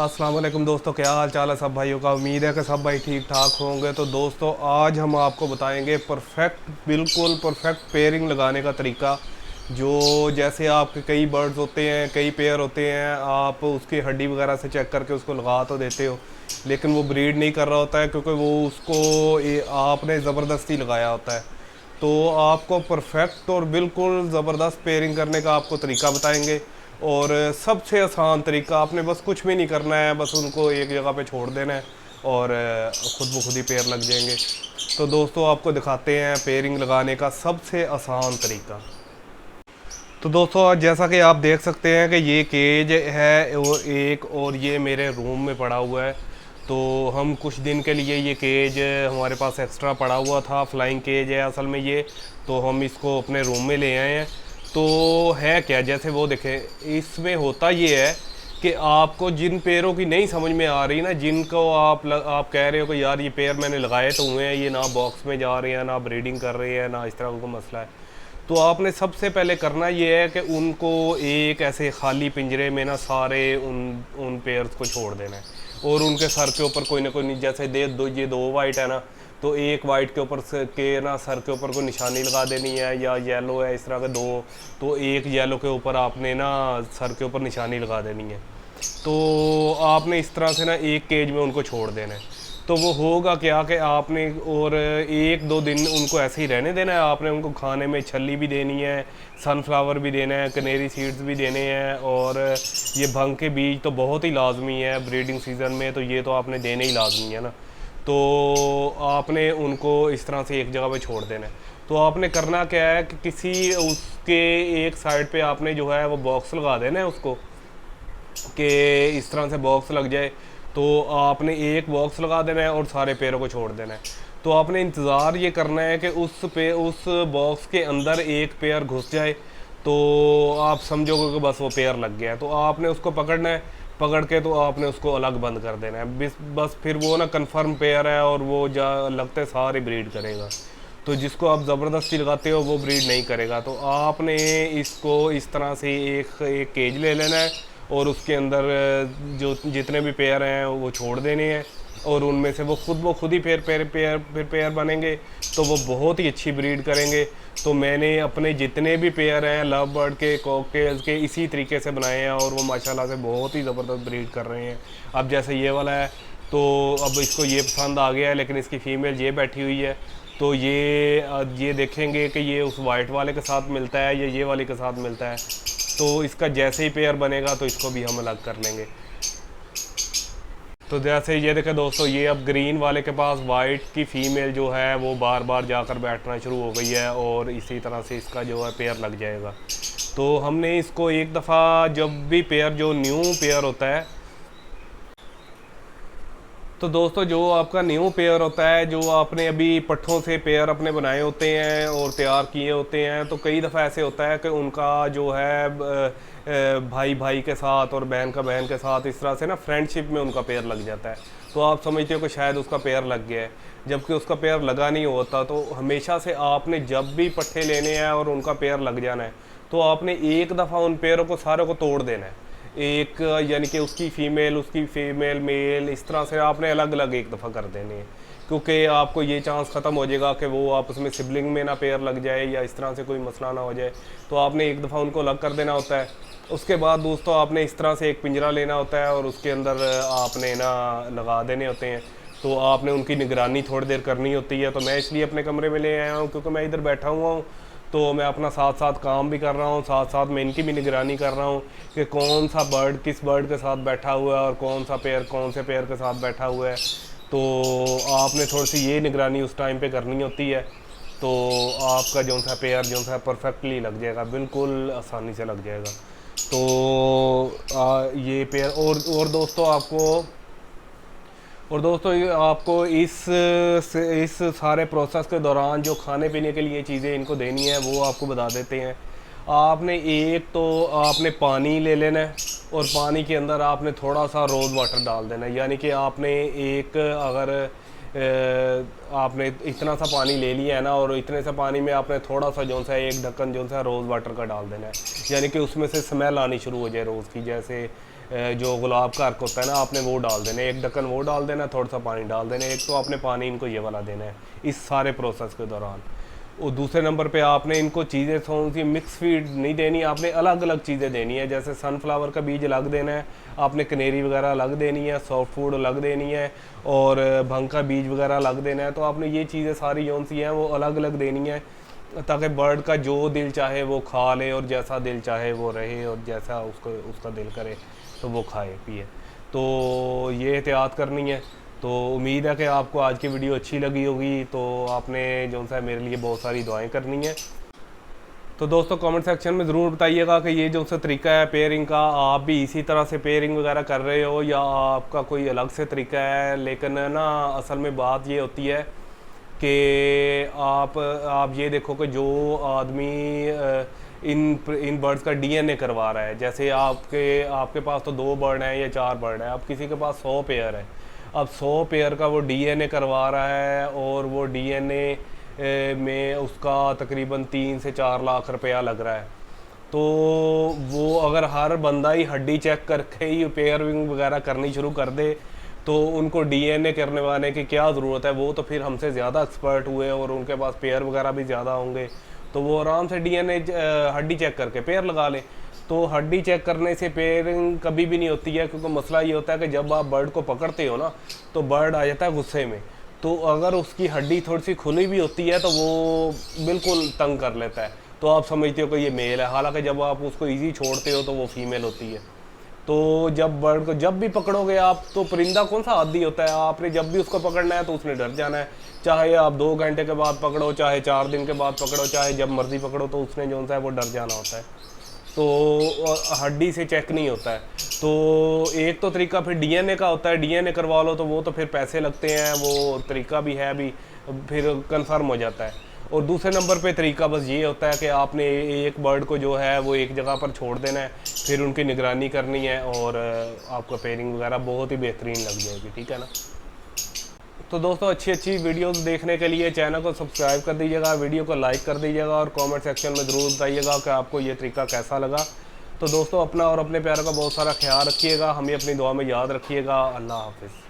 अस्सलाम वालेकुम दोस्तों, क्या हाल चाल है सब भाइयों का। उम्मीद है कि सब भाई ठीक ठाक होंगे। तो दोस्तों आज हम आपको बताएंगे बिल्कुल परफेक्ट पेयरिंग लगाने का तरीका। जो जैसे आपके कई बर्ड्स होते हैं, कई पेयर होते हैं, आप उसकी हड्डी वगैरह से चेक करके उसको लगा तो देते हो, लेकिन वो ब्रीड नहीं कर रहा होता है क्योंकि वो उसको आपने ज़बरदस्ती लगाया होता है। तो आपको परफेक्ट और बिल्कुल ज़बरदस्त पेयरिंग करने का आपको तरीका बताएंगे। और सबसे आसान तरीका, आपने बस कुछ भी नहीं करना है, बस उनको एक जगह पे छोड़ देना है और ख़ुद ब खुद ही पेयर लग जाएंगे। तो दोस्तों आपको दिखाते हैं पेयरिंग लगाने का सबसे आसान तरीका। तो दोस्तों आज जैसा कि आप देख सकते हैं कि ये केज है और ये मेरे रूम में पड़ा हुआ है। तो हम कुछ दिन के लिए ये केज हमारे पास एक्स्ट्रा पड़ा हुआ था, फ्लाइंग केज है असल में ये। तो हम इसको अपने रूम में ले आए हैं। तो है क्या, जैसे वो देखें, इसमें होता ये है कि आपको जिन पेड़ों की नहीं समझ में आ रही ना, जिनको आप कह रहे हो कि यार ये पेड़ मैंने लगाए तो हुए हैं, ये ना बॉक्स में जा रहे हैं, ना ब्रीडिंग कर रहे हैं, ना इस तरह का मसला है। तो आपने सबसे पहले करना ये है कि उनको एक ऐसे खाली पिंजरे में ना सारे उन उन पेयर्स को छोड़ देना है। और उनके सर के ऊपर कोई ना कोई, जैसे ये दो वाइट है ना, तो एक वाइट के ऊपर के ना सर के ऊपर कोई निशानी लगा देनी है, या येलो है इस तरह के दो, तो एक येलो के ऊपर आपने ना सर के ऊपर निशानी लगा देनी है। तो आपने इस तरह से ना एक केज में उनको छोड़ देना है। तो वो होगा क्या कि आपने और एक दो दिन उनको ऐसे ही रहने देना है। आपने उनको खाने में छल्ली भी देनी है, सनफ्लावर भी देना है, कनेरी सीड्स भी देने हैं, और ये भंग के बीज तो बहुत ही लाजमी है ब्रीडिंग सीज़न में, तो ये तो आपने देने ही लाजमी है ना। तो आपने उनको इस तरह से एक जगह पे छोड़ देना है। तो आपने करना क्या है कि किसी उसके एक साइड पे आपने जो है वो बॉक्स लगा देना है उसको, कि इस तरह से बॉक्स लग जाए। तो आपने एक बॉक्स लगा देना है और सारे पेड़ों को छोड़ देना है। तो आपने इंतज़ार ये करना है कि उस बॉक्स के अंदर एक पेयर घुस जाए, तो आप समझोगे कि बस वो पेयर लग गया है। तो आपने उसको पकड़ना है, पकड़ के तो आपने उसको अलग बंद कर देना है। बस फिर वो ना कंफर्म पेयर है और वो जा लगते सारे ब्रीड करेगा। तो जिसको आप ज़बरदस्ती लगाते हो वो ब्रीड नहीं करेगा। तो आपने इसको इस तरह से एक एक केज ले लेना है और उसके अंदर जो जितने भी पेयर हैं वो छोड़ देने हैं, और उनमें से वो खुद ही पेयर बनेंगे। तो वो बहुत ही अच्छी ब्रीड करेंगे। तो मैंने अपने जितने भी पेयर हैं लव बर्ड के, कॉकटेल्स के, इसी तरीके से बनाए हैं, और वो माशाल्लाह से बहुत ही ज़बरदस्त ब्रीड कर रहे हैं। अब जैसे ये वाला है, तो अब इसको ये पसंद आ गया है, लेकिन इसकी फ़ीमेल ये बैठी हुई है। तो ये देखेंगे कि ये उस वाइट वाले के साथ मिलता है या ये वाले के साथ मिलता है। तो इसका जैसे ही पेयर बनेगा तो इसको भी हम अलग कर लेंगे। तो जैसे ये देखें दोस्तों, ये अब ग्रीन वाले के पास वाइट की फ़ीमेल जो है वो बार बार जाकर बैठना शुरू हो गई है, और इसी तरह से इसका जो है पेयर लग जाएगा। तो हमने इसको एक दफ़ा, जब भी पेयर जो न्यू पेयर होता है, तो दोस्तों जो आपका न्यू पेयर होता है, जो आपने अभी पट्ठों से पेयर अपने बनाए होते हैं और तैयार किए होते हैं, तो कई दफ़ा ऐसे होता है कि उनका जो है भाई भाई के साथ और बहन का बहन के साथ इस तरह से ना फ्रेंडशिप में उनका पेयर लग जाता है। तो आप समझते हो कि शायद उसका पेयर लग गया है, जबकि उसका पेयर लगा नहीं होता। तो हमेशा से आपने जब भी पट्ठे लेने हैं और उनका पेयर लग जाना है, तो आपने एक दफ़ा उन पेयरों को सारे को तोड़ देना है। एक यानी कि उसकी फ़ीमेल मेल इस तरह से आपने अलग अलग एक दफ़ा कर देने हैं, क्योंकि आपको ये चांस ख़त्म हो जाएगा कि वो आपस में सिबलिंग में ना पेयर लग जाए या इस तरह से कोई मसला ना हो जाए। तो आपने एक दफ़ा उनको अलग कर देना होता है। उसके बाद दोस्तों आपने इस तरह से एक पिंजरा लेना होता है और उसके अंदर आपने ना लगा देने होते हैं। तो आपने उनकी निगरानी थोड़ी देर करनी होती है। तो मैं इसलिए अपने कमरे में ले आया हूँ क्योंकि मैं इधर बैठा हुआ हूँ, तो मैं अपना साथ साथ काम भी कर रहा हूँ, साथ साथ मैं इनकी भी निगरानी कर रहा हूँ कि कौन सा बर्ड किस बर्ड के साथ बैठा हुआ है और कौन सा पेयर कौन से पेयर के साथ बैठा हुआ है। तो आपने थोड़ी सी ये निगरानी उस टाइम पे करनी होती है। तो आपका जो सा पेयर जो सा परफेक्टली लग जाएगा, बिल्कुल आसानी से लग जाएगा। तो ये पेयर और दोस्तों ये आपको इस सारे प्रोसेस के दौरान जो खाने पीने के लिए चीज़ें इनको देनी है वो आपको बता देते हैं। आपने एक तो आपने पानी ले लेना है, और पानी के अंदर आपने थोड़ा सा रोज़ वाटर डाल देना है। यानी कि आपने एक अगर आपने इतना सा पानी ले लिया है ना, और इतने सा पानी में आपने थोड़ा सा जो सा एक ढक्कन जो सा रोज़ वाटर का डाल देना है, यानी कि उसमें से स्मेल आनी शुरू हो जाए रोज़ की। जैसे जो गुलाब का अर्क होता है ना, आपने वो डाल देना, एक ढक्कन वो डाल देना, थोड़ा सा पानी डाल देना, एक तो आपने पानी इनको ये वाला देना है इस सारे प्रोसेस के दौरान। और दूसरे नंबर पे आपने इनको चीज़ें थोड़ी सी मिक्स फीड नहीं देनी, आपने अलग अलग चीज़ें देनी है। जैसे सनफ्लावर का बीज अलग देना है, आपने कनेरी वगैरह अलग देनी है, सॉफ्ट फूड अलग देनी है, और भंग का बीज वगैरह अलग देना है। तो आपने ये चीज़ें सारी जौन सी हैं वो अलग अलग देनी है, ताकि बर्ड का जो दिल चाहे वो खा ले, और जैसा दिल चाहे वो रहे, और जैसा उसका दिल करे तो वो खाए पिए। तो ये एहतियात करनी है। तो उम्मीद है कि आपको आज की वीडियो अच्छी लगी होगी। तो आपने जो सा मेरे लिए बहुत सारी दुआएं करनी है। तो दोस्तों कमेंट सेक्शन में ज़रूर बताइएगा कि ये जो सा तरीका है पेयरिंग का, आप भी इसी तरह से पेयरिंग वगैरह कर रहे हो या आपका कोई अलग से तरीका है। लेकिन ना असल में बात ये होती है कि आप ये देखो कि जो आदमी इन बर्ड्स का डीएनए करवा रहा है, जैसे आपके पास तो 2 बर्ड हैं या 4 बर्ड हैं, अब किसी के पास 100 पेयर है, अब 100 पेयर का वो डीएनए करवा रहा है, और वो डीएनए में उसका तकरीबन 3 से 4 लाख रुपया लग रहा है। तो वो अगर हर बंदा ही हड्डी चेक करके ही पेयरिंग वगैरह करनी शुरू कर दे तो उनको डीएनए करने वाले की क्या ज़रूरत है। वो तो फिर हमसे ज़्यादा एक्सपर्ट हुए और उनके पास पेयर वगैरह भी ज़्यादा होंगे, तो वो आराम से डीएनए हड्डी चेक करके पेयर लगा ले। तो हड्डी चेक करने से पेयरिंग कभी भी नहीं होती है, क्योंकि मसला ये होता है कि जब आप बर्ड को पकड़ते हो ना तो बर्ड आ जाता है गुस्से में। तो अगर उसकी हड्डी थोड़ी सी खुली भी होती है तो वो बिल्कुल तंग कर लेता है, तो आप समझते हो कि ये मेल है, हालांकि जब आप उसको ईजी छोड़ते हो तो वो फीमेल होती है। तो जब बर्ड को जब भी पकड़ोगे आप, तो परिंदा कौन सा आदी होता है, आपने जब भी उसको पकड़ना है तो उसने डर जाना है। चाहे आप 2 घंटे के बाद पकड़ो, चाहे 4 दिन के बाद पकड़ो, चाहे जब मर्जी पकड़ो, तो उसने जो सा है वो डर जाना होता है। तो हड्डी से चेक नहीं होता है। तो एक तो तरीका फिर डीएनए का होता है, डीएनए करवा लो, तो वो तो फिर पैसे लगते हैं, वो तरीका भी है भी, फिर कंफर्म हो जाता है। और दूसरे नंबर पे तरीका बस ये होता है कि आपने एक बर्ड को जो है वो एक जगह पर छोड़ देना है, फिर उनकी निगरानी करनी है, और आपको पेयरिंग वगैरह बहुत ही बेहतरीन लग जाएगी। ठीक है ना। तो दोस्तों अच्छी अच्छी वीडियोस देखने के लिए चैनल को सब्सक्राइब कर दीजिएगा, वीडियो को लाइक कर दीजिएगा, और कमेंट सेक्शन में ज़रूर बताइएगा कि आपको ये तरीका कैसा लगा। तो दोस्तों अपना और अपने प्यारों का बहुत सारा ख्याल रखिएगा, हमें अपनी दुआ में याद रखिएगा। अल्लाह हाफिज़।